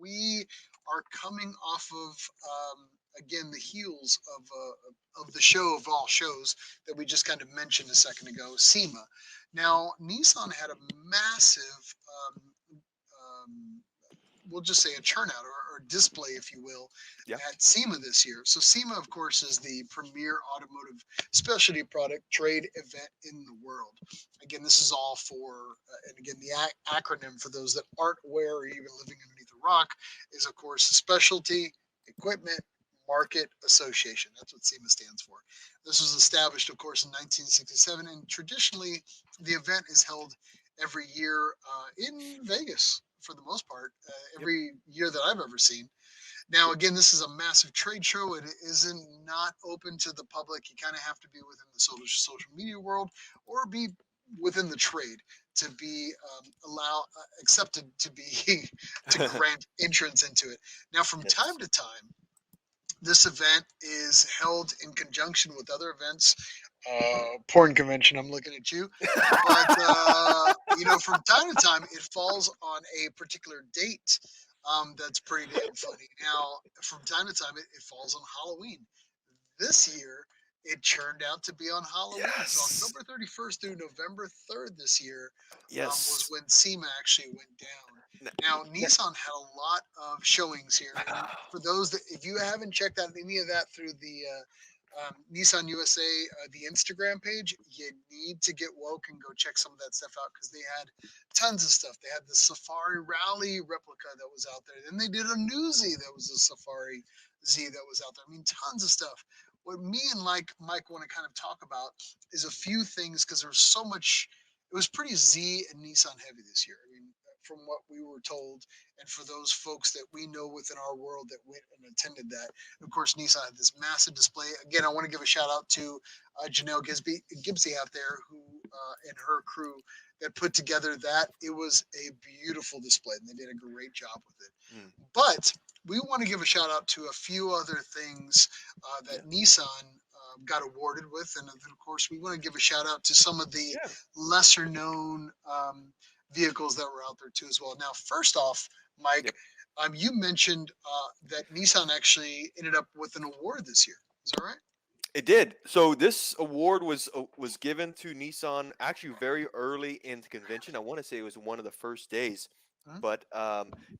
we are coming off of again the heels of the show of all shows that we just kind of mentioned a second ago, SEMA. Now, Nissan had a massive um, we'll just say a turnout or display, if you will, Yeah. at SEMA this year. So SEMA, of course, is the premier automotive specialty product trade event in the world. Again, this is all for, and again, the acronym for those that aren't aware or even living underneath a rock is, of course, Specialty Equipment Market Association. That's what SEMA stands for. This was established, of course, in 1967, and traditionally, the event is held every year in Vegas for the most part, Yep. every year that I've ever seen. Now, again, this is a massive trade show. It isn't not open to the public. You kind of have to be within the social media world or be within the trade to be accepted to be to grant entrance into it. Now, from time Yes. to time, this event is held in conjunction with other events. Porn convention. I'm looking at you, but from time to time, it falls on a particular date. That's pretty damn funny. Now, from time to time, it falls on Halloween. This year, it turned out to be on Halloween. So Yes. October 31st through November 3rd this year was Yes. when SEMA actually went down. N- Now, n- Nissan had a lot of showings here, and for those that, if you haven't checked out any of that through the Nissan USA, the Instagram page, you need to get woke and go check some of that stuff out because they had tons of stuff. They had the Safari Rally replica that was out there. Then they did a new Z that was a Safari Z that was out there. I mean, tons of stuff. What me and like Mike want to kind of talk about is a few things because there's so much. It was pretty Z and Nissan heavy this year. I mean, from what we were told, and for those folks that we know within our world that went and attended that, of course, Nissan had this massive display. Again, I want to give a shout out to Janelle Gibbsy out there who and her crew that put together that. It was a beautiful display, and they did a great job with it. mm, But we want to give a shout out to a few other things yeah. that Nissan got awarded with, and of course, we want to give a shout out to some of the Yeah. lesser known vehicles that were out there too as well. Now, first off, Mike, Yep. you mentioned that Nissan actually ended up with an award this year. Is that right? It did. So this award was given to Nissan actually very early in the convention. I want to say it was one of the first days. Huh? But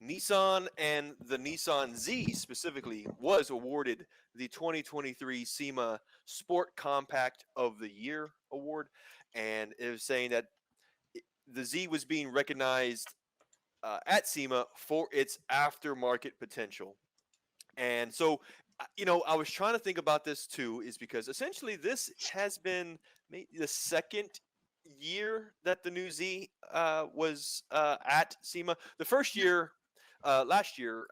Nissan and the Nissan Z specifically was awarded the 2023 SEMA Sport Compact of the Year award, and it was saying that the Z was being recognized at SEMA for its aftermarket potential. And so, I was trying to think about this too, is because essentially this has been maybe the second year that the new Z was at SEMA. The first year, last year,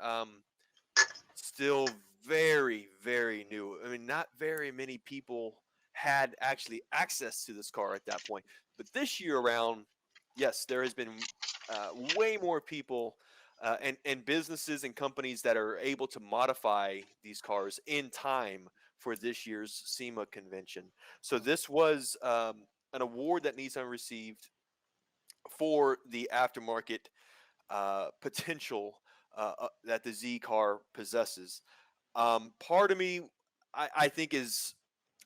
still very, very new. I mean, not very many people had actually access to this car at that point. But this year around, yes, there has been way more people and businesses and companies that are able to modify these cars in time for this year's SEMA convention. So this was an award that Nissan received for the aftermarket potential that the Z car possesses. Part of me, I think is,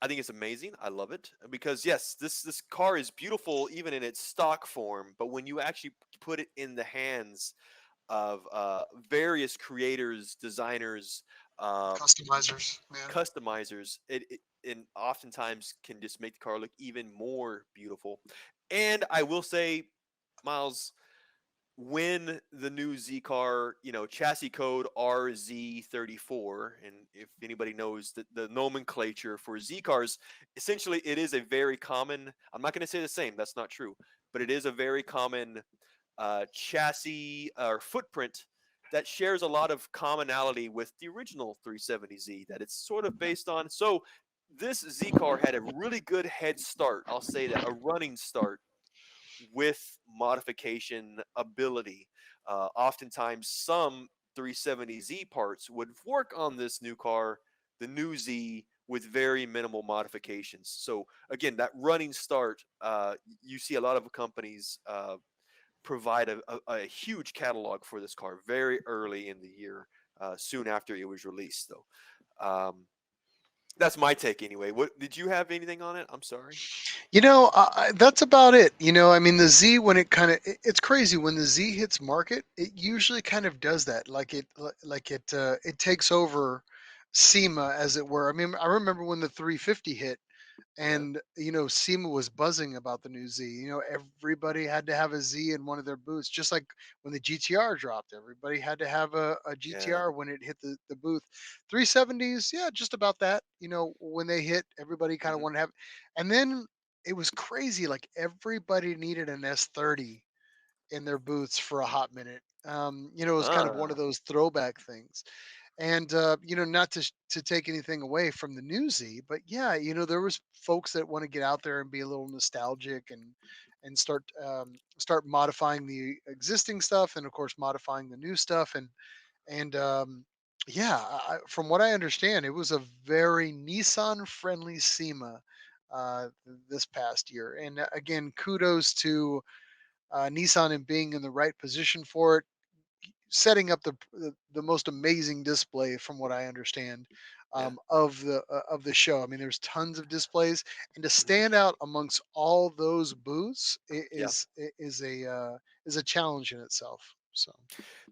I think it's amazing. I love it because yes, this car is beautiful even in its stock form. But when you actually put it in the hands of various creators, designers, Customizers, man. customizers, it and oftentimes can just make the car look even more beautiful. And I will say, Miles, when the new Z car, chassis code RZ34, and if anybody knows the nomenclature for Z cars, essentially it is a very common, I'm not going to say the same, that's not true, but it is a very common chassis or footprint that shares a lot of commonality with the original 370Z that it's sort of based on. So this Z car had a really good head start, I'll say that, a running start with modification ability. Oftentimes, some 370Z parts would work on this new car, the new Z, with very minimal modifications. So again, that running start, you see a lot of companies provide a huge catalog for this car very early in the soon after it was released, though. Um, that's my take anyway. What did you have anything on it? I'm sorry. That's about it. I mean, the Z when it's crazy when the Z hits market, it usually kind of does that. It takes over SEMA as it were. I mean, I remember when the 350 hit, Yeah, and SEMA was buzzing about the new Z. Everybody had to have a Z in one of their booths, just like when the GTR dropped. Everybody had to have a yeah, GTR when it hit the booth. 370s, yeah, just about that. When they hit, everybody kind of hmm wanted to have. And then it was crazy. Like everybody needed an S30 in their booths for a hot minute. It was kind of one of ah, those throwback things. And not to take anything away from the new Z, but yeah, there was folks that want to get out there and be a little nostalgic and start modifying the existing stuff, and of course modifying the new stuff, and yeah, from what I understand, it was a very Nissan friendly SEMA this past year. And again, kudos to Nissan and being in the right position for it, setting up the most amazing display from what I understand, yeah, of the show. I mean, there's tons of displays, and to hmm stand out amongst all those booths yeah. is a challenge in itself. So.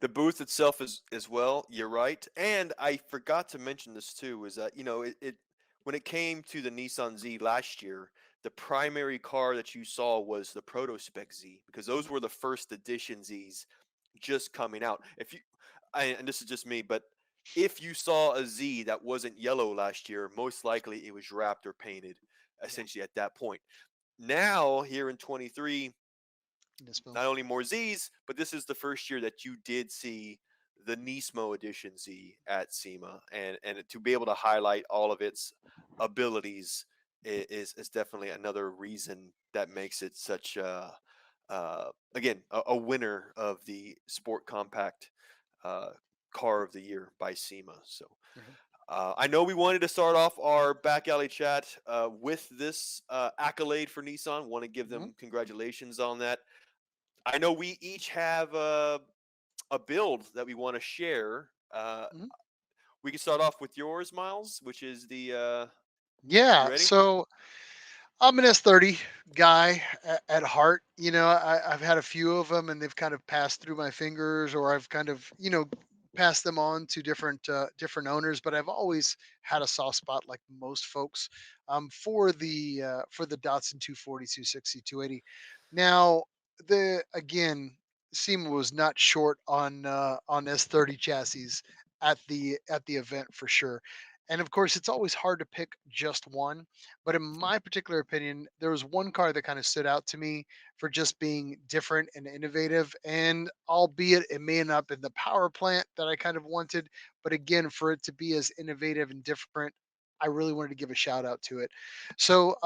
The booth itself is as well. You're right, and I forgot to mention this too. Is that it when it came to the Nissan Z last year, the primary car that you saw was the Proto Spec Z because those were the first edition Zs just coming out. If you, and this is just me, but if you saw a Z that wasn't yellow last year, most likely it was wrapped or painted. Yeah, Essentially, at that point. Now here in 23, Nismo. not only more Z's, but this is the first year that you did see the Nismo edition Z at SEMA, and to be able to highlight all of its abilities is definitely another reason that makes it such again a winner of the Sport Compact uh, Car of the Year by SEMA. So Mhm. I know we wanted to start off our back alley chat with this accolade for Nissan. Want to give Mhm. them congratulations on that. I know we each have a build that we want to share. Mhm. We can start off with yours, Miles, which is the. You Yeah. ready? So I'm an S30 guy at heart. I've had a few of them, and they've kind of passed through my fingers, or I've kind of, passed them on to different owners. But I've always had a soft spot, like most folks, for the Datsun 240, 260, 280. Now, the again, SEMA was not short on S30 chassis at the event for sure. And of course, it's always hard to pick just one, but in my particular opinion, there was one car that kind of stood out to me for just being different and innovative. And albeit it may not have been the power plant that I kind of wanted, but again, for it to be as innovative and different, I really wanted to give a shout out to it. So,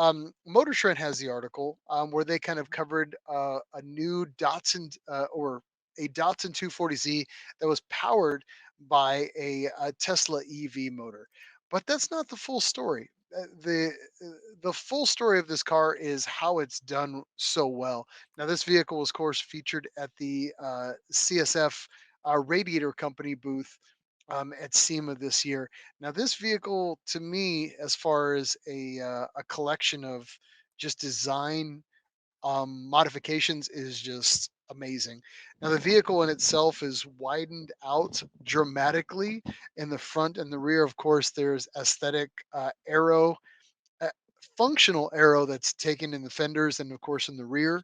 Motor Trend has the article where they kind of covered a new Datsun or a Datsun 240Z that was powered by a Tesla EV motor. But that's not the full story. The full story of this car is how it's done so well. Now, this vehicle was, of course, featured at the CSF Radiator Company booth at SEMA this year. Now, this vehicle, to me, as far as a collection of just design modifications, is just amazing. Now, the vehicle in itself is widened out dramatically in the front and the rear. Of course, there's aesthetic aero, uh, functional aero that's taken in the fenders and, of course, in the rear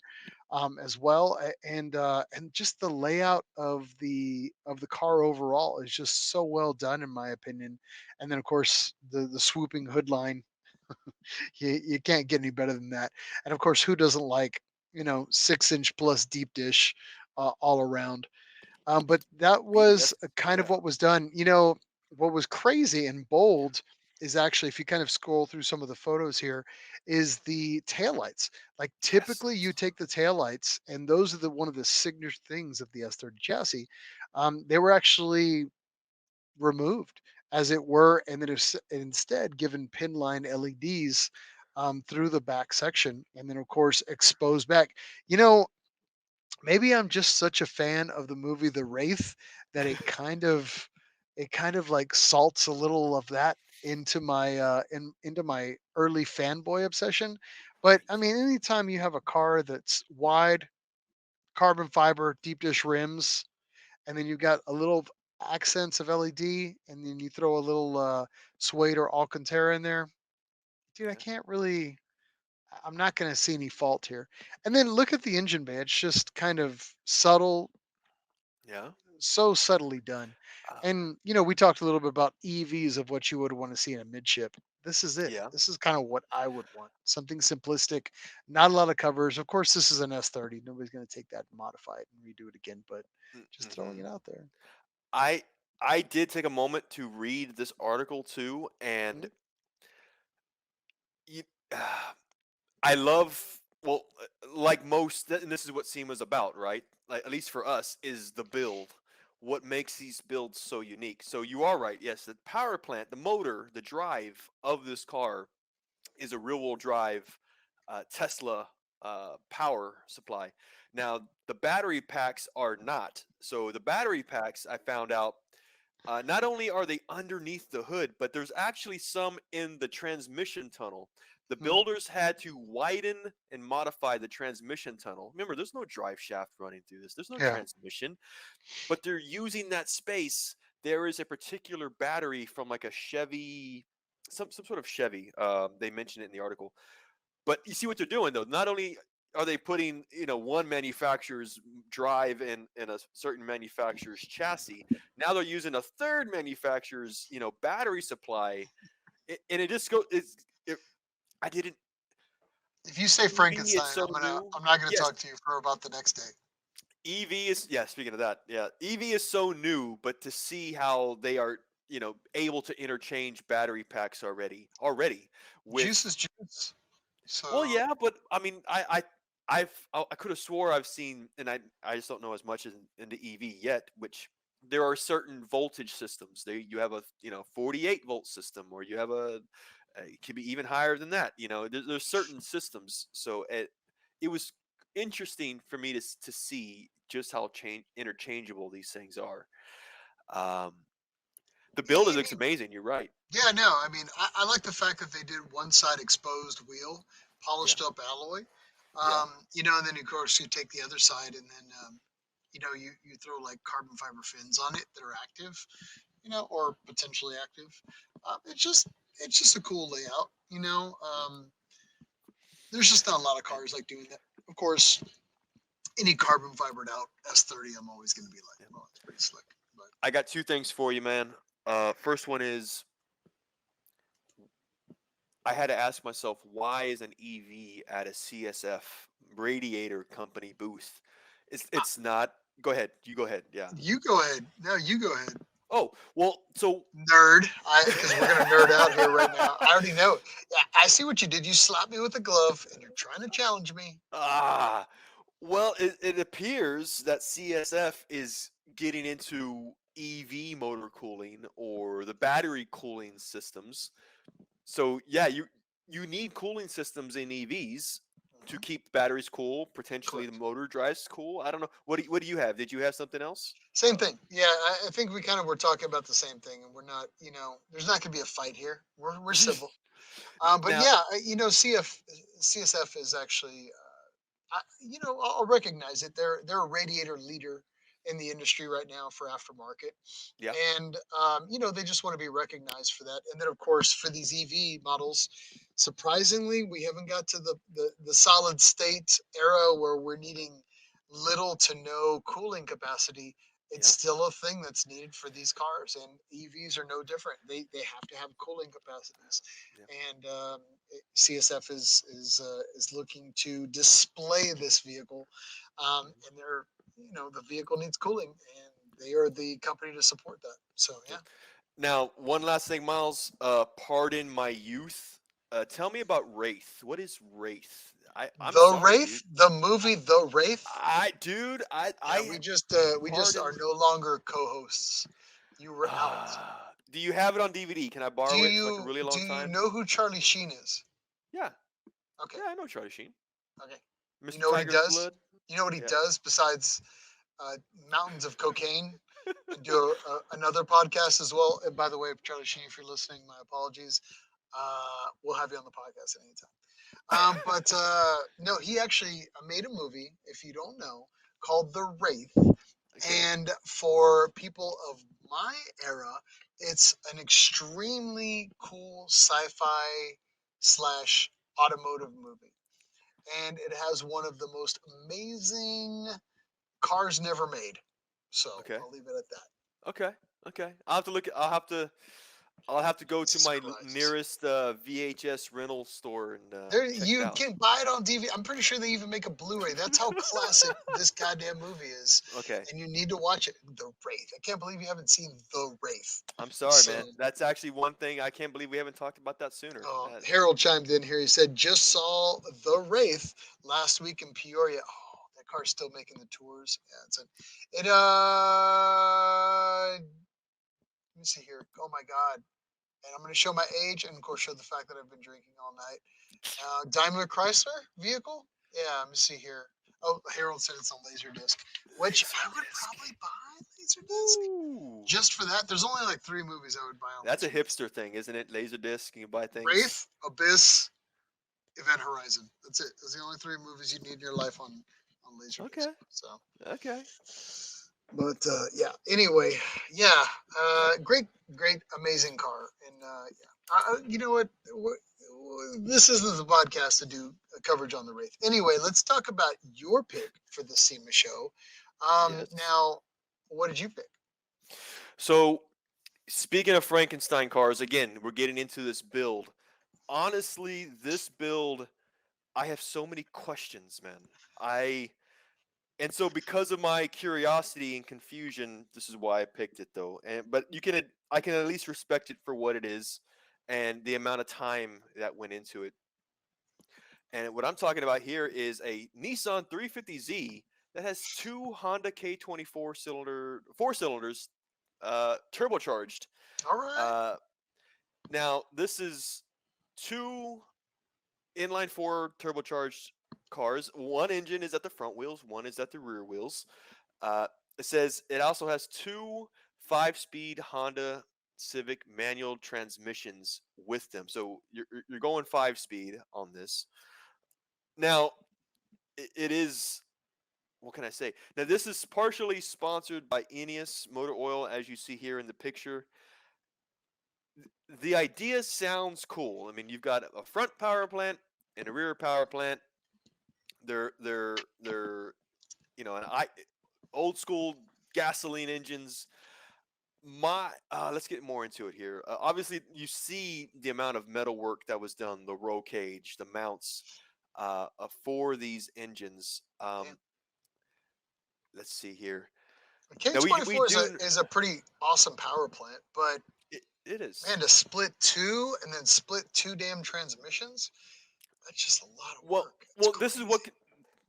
as well. And just the layout of the car overall is just so well done, in my opinion. And then, of course, the swooping hood line, you can't get any better than that. And of course, who doesn't like 6-inch plus deep dish all around? But that was BBS. kind of Yeah. what was done. What was crazy and bold is actually, if you kind of scroll through some of the photos here, is the taillights. Like Yes. typically, you take the taillights, and those are the one of the signature things of the S30 chassis. They were actually removed, as it were, and then instead given pin line LEDs through the back section, and then of course exposed back. You know, Maybe I'm just such a fan of the movie The Wraith that it kind of it kind of like salts a little of that into my into my early fanboy obsession. But I mean, anytime you have a car that's wide, carbon fiber, deep dish rims, and then you've got a little accents of LED, and then you throw a little suede or Alcantara in there, dude, I Yeah. can't really. I'm not going to see any fault here. And then look at the engine bay; it's just kind of subtle, Yeah. so subtly done. Uh, And we talked a little bit about EVs of what you would want to see in a midship. This is it. yeah. This is kind of what I would want. Something simplistic, not a lot of covers. Of course, this is an S30. Nobody's going to take that and modify it and redo it again, but just throwing Mm-hmm. it out there. I I did take a moment to read this article too, and Mhm. you, I love like most, and this is what SEMA's about, right? Like at least for us, is the build. What makes these builds so unique? So you are right. Yes, the power plant, the motor, the drive of this car is a rear-wheel drive Tesla power supply. Now the battery packs are not. So the battery packs, I found out, not only are they underneath the hood, but there's actually some in the transmission tunnel. The Mm. builders had to widen and modify the transmission tunnel. Remember, there's no drive shaft running through this, there's no Yeah. transmission, but they're using that space. There is a particular battery from like a Chevy, some sort of Chevy. They mentioned it in the article, but you see what they're doing though. Not only are they putting one manufacturer's drive in a certain manufacturer's chassis, now they're using a third manufacturer's battery supply, and it just goes. I didn't. If you say EV is Frankenstein, so new. I'm not gonna Yes, talk to you for about the next day. EV is, yeah. Speaking of that, yeah, EV is so new, but to see how they are able to interchange battery packs already Juice with. is juice. Well, So yeah, but I mean, I could have swore I've seen, and I just don't know as much into EV yet. Which there are certain voltage systems. You have a 48-volt system, or you have it could be even higher than that. There's certain systems. So it was interesting for me to see just how interchangeable these things are. Um, the build I looks mean, amazing. You're right. yeah, no, I mean, I like the fact that they did one side exposed wheel, Yeah. polished up alloy. Yeah. And then of course you take the other side and then you throw like carbon fiber fins on it that are active, or potentially active. It's just a cool layout. Yeah. There's just not a lot of And, cars like doing that. Of course, any carbon fibered out S30, I'm always going to be like, yeah. well, it's pretty slick. But I got two things for you, man. First one is I had to ask myself, why is an EV at a CSF radiator company booth? It's not. Go ahead. You go ahead. Yeah. you go ahead. No, you go ahead. Oh well. So. Nerd, because we're gonna nerd out here right now. I already know. Yeah, I see what you did. You slapped me with a glove, and you're trying to challenge me. Ah. Well, it appears that CSF is getting into EV motor cooling or the battery cooling systems. So yeah, you need cooling systems in EVs to Mhm. keep batteries cool. Potentially, the Correct. motor drives cool. I don't know. What do you have? Did you have something else? Same thing. Yeah, I think we kind of were talking about the same thing, and we're not. There's not gonna be a fight here. We're civil. But Now, yeah, CSF is actually I'll recognize it. They're a radiator leader in the industry right now for aftermarket, yeah, and they just want to be recognized for that. And then, of course, for these EV models, surprisingly, we haven't got to the solid state era where we're needing little to no cooling capacity. It's yeah, still a thing that's needed for these cars, and EVs are no different. They have to have cooling capacities, yeah. and CSF is looking to display this vehicle, Mhm. and the vehicle needs cooling, and they are the company to support that. So Yeah. yeah, Now, one last thing, Miles. Pardon my youth. Tell me about Wraith. What is Wraith? I'm The sorry, dude. Wraith, the movie The Wraith. Dude, Yeah, I we just are pardon. no longer co-hosts. You were out. Do you have it on DVD? Can I Do borrow it for like a you really do long you time? know who Charlie Sheen is? Yeah, Okay, yeah, I know Charlie Sheen. okay. You Mr. know what he Tiger's does? Blood. You know what he Yeah. does besides mountains of cocaine? and do another podcast as well. And by the way, Charlie Sheen, if you're listening, my apologies. We'll have you on the podcast at any time. But no, he actually made a movie, if you don't know, called The Wraith. Okay. And for people of my era, it's an extremely cool sci-fi slash automotive movie. And it has one of the most amazing cars never made. So Okay. I'll leave it at that. Okay. Okay. I'll have to look. I'll have to go to my Surprises. nearest VHS rental store and There, check it you out. can buy it on DVD. I'm pretty sure they even make a Blu-ray. That's how classic this goddamn movie is, Okay. and you need to watch it. The Wraith. I can't believe you haven't seen The Wraith. I'm sorry, So, man. That's actually one thing I can't believe we haven't talked about that sooner. Harold chimed in here. He said, "Just saw The Wraith last week in Peoria. Oh, that car's still making the tours. Yeah, it. Let me see here. Oh my God. And I'm going to show my age and, of course, show the fact that I've been drinking all night. Daimler Chrysler vehicle? Yeah, let me see here. Oh, Harold said it's on Laserdisc, which I would Laserdisc. probably buy Laserdisc Woo. just for that. There's only like 3 movies I would buy on That's a Laserdisc: hipster thing, isn't it? Laserdisc. You can buy things. Wraith, Abyss, Event Horizon. That's it. Those are the only 3 movies you need in your life on Laserdisc. Okay. So, Okay. but yeah. Anyway, yeah. Great, amazing car, and yeah. You know what? This isn't the podcast to do a coverage on the Wraith. Anyway, let's talk about your pick for the SEMA show. Yes. Now, what did you pick? So, speaking of Frankenstein cars, again, we're getting into this build. Honestly, this build, I have so many questions, man. I And so because of my curiosity and confusion, this is why I picked it though. And but I can at least respect it for what it is and the amount of time that went into it. And what I'm talking about here is a Nissan 350Z that has two Honda K24 four cylinders turbocharged. All right. Uh Now this is two inline four turbocharged cars. One engine is at the front wheels, one is at the rear wheels. Uh, it says it also has two 5-speed Honda Civic manual transmissions with them. So you're going 5-speed on this. Now, it is, what can I say? Now, this is partially sponsored by Ineos Motor Oil, as you see here in the picture. The idea sounds cool. I mean, you've got a front power plant and a rear power plant. They're an old school gasoline engines. Let's get more into it here. Obviously, you see the amount of metal work that was done, the roll cage, the mounts for these engines. Man, Let's see here. the Now we K24 do. is a pretty awesome power plant, but It is. man, to split two and then split two damn transmissions, that's just a lot of Well, work. It's well, crazy.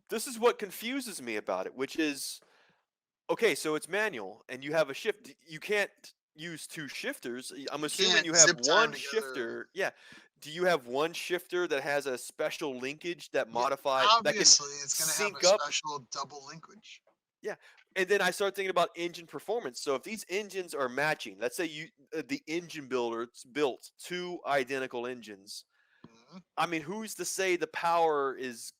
this is what confuses me about it, which is okay. So it's manual, and you have a shift. You can't use two shifters. I'm You assuming can't you have zip tie them one together. shifter. Yeah. Do you have one shifter that has a special linkage that Yeah, that can obviously it's going to have a sync up? special double linkage. Yeah. And then I start thinking about engine performance. So if these engines are matching, let's say the engine builder built two identical engines. Mhm. I mean, who's to say the power is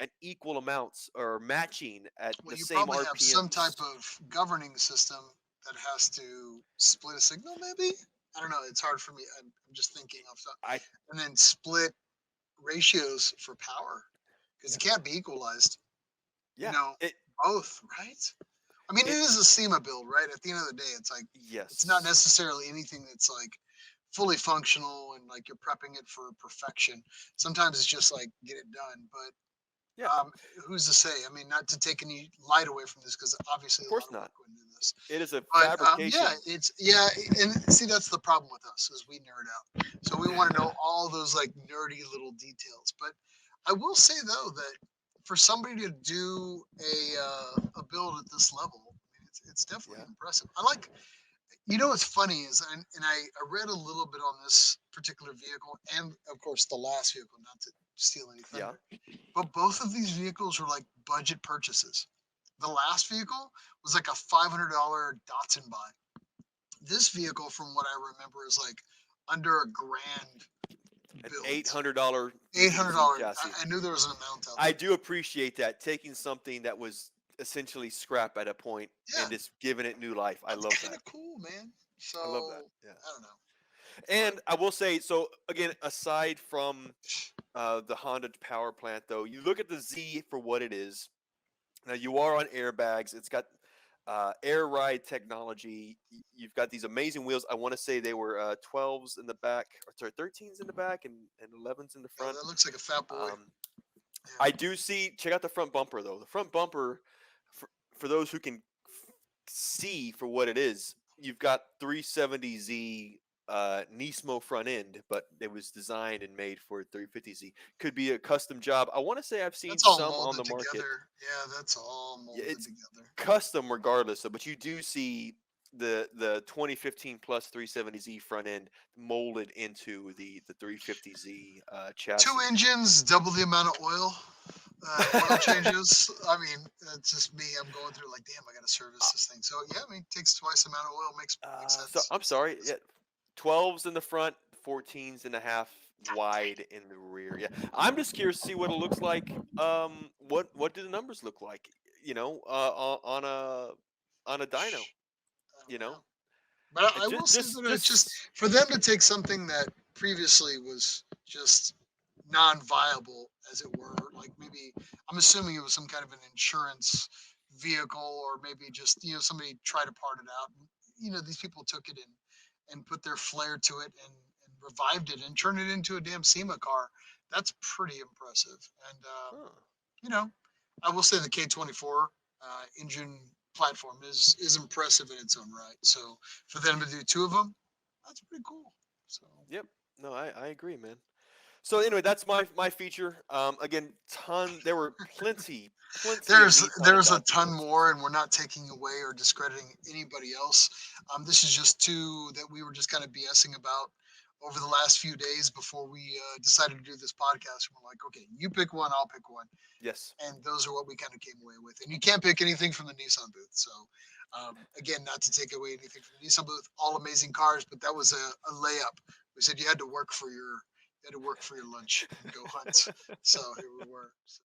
an equal amounts or matching at Well, the you same probably have some RPMs? type of governing system that has to split a signal, maybe. I don't know. It's hard for me. I'm just thinking of stuff. I And then split ratios for power because it Yeah. can't be equalized. You Yeah. know, It both, right? I mean, it it is a SEMA build, right? At the end of the day, it's like it's not Yes. necessarily anything that's like fully functional and like you're prepping it for perfection. Sometimes it's just like get it done. But Yeah. who's to say? I mean, not to take any light away from this because obviously Of a lot course of work not. went into this. It is a But yeah, fabrication. and see that's the problem with us is we nerd out. So we want to know all those like nerdy little details. But I will say though that for somebody to do a build at this level, I mean, it's definitely Yeah. impressive. I like you know what's funny is I read a little bit on this particular vehicle and of course the last vehicle, not to steal any Yeah. thunder, but both of these vehicles were like budget purchases. The last vehicle was like a $500 Datsun buy. This vehicle, from what I remember, is like under a grand An built. $800 Z $800. chassis. I knew there was an amount out I there. do appreciate that, taking something that was essentially scrap at a point Yeah, and just giving it new life. I that's love kind that. of cool, man. So I love that. Yeah. I don't know, but And I will say, so again, aside from the Honda power plant, though, you look at the Z for what it is. Now you are on airbags. It's got air ride technology. You've got these amazing wheels. I want to say they were 12s in the back, or sorry, 13s in the back, and 11s in the yeah, front. that looks like a fat boy. Um, I Yeah, do see. Check out the front bumper, though. The front bumper, for, for those who can see for what it is, you've got 370Z Nismo front end, but it was designed and made for 350Z. Could be a custom job. I want to say I've seen that's all some on molded the market. together. Yeah, that's all Yeah, molded it's together. custom regardless, though. But you do see the 2015 plus 370Z front end molded into the 350Z Two chassis. engines, double the amount of oil changes. I mean, it's just me. I'm going through like, damn, I got to service this thing. So yeah, I mean, it takes twice the amount of oil. Makes So sense. I'm sorry. Yeah, 12s in the front, 14s and a half wide in the rear. Yeah, I'm just curious to see what it looks like. What do the numbers look like? You know, on a dyno. I You don't know, know. But I will just say just that it's just just for them to take something that previously was just non-viable, as it were. Like maybe I'm assuming it was some kind of an insurance vehicle, or maybe just somebody tried to part it out. And, these people took it and put their flair to it and revived it and turned it into a damn SEMA car. That's pretty impressive. And huh. you know, I will say the K24 engine platform is impressive in its own right. So for them to do two of them, that's pretty cool. So Yep. No, I agree, man. So anyway, that's my feature. Again, there were plenty of there's Nissan and there's a Datsun ton websites. more, and we're not taking away or discrediting anybody else. This is just two that we were just kind of BSing about over the last few days before we decided to do this podcast. We're like, okay, you pick one, I'll pick one, Yes. and those are what we kind of came away with. And you can't pick anything from the Nissan booth. So again, not to take away anything from the Nissan booth, all amazing cars, but that was a layup. We said you had to work for your lunch and go hunt. So here we were. So.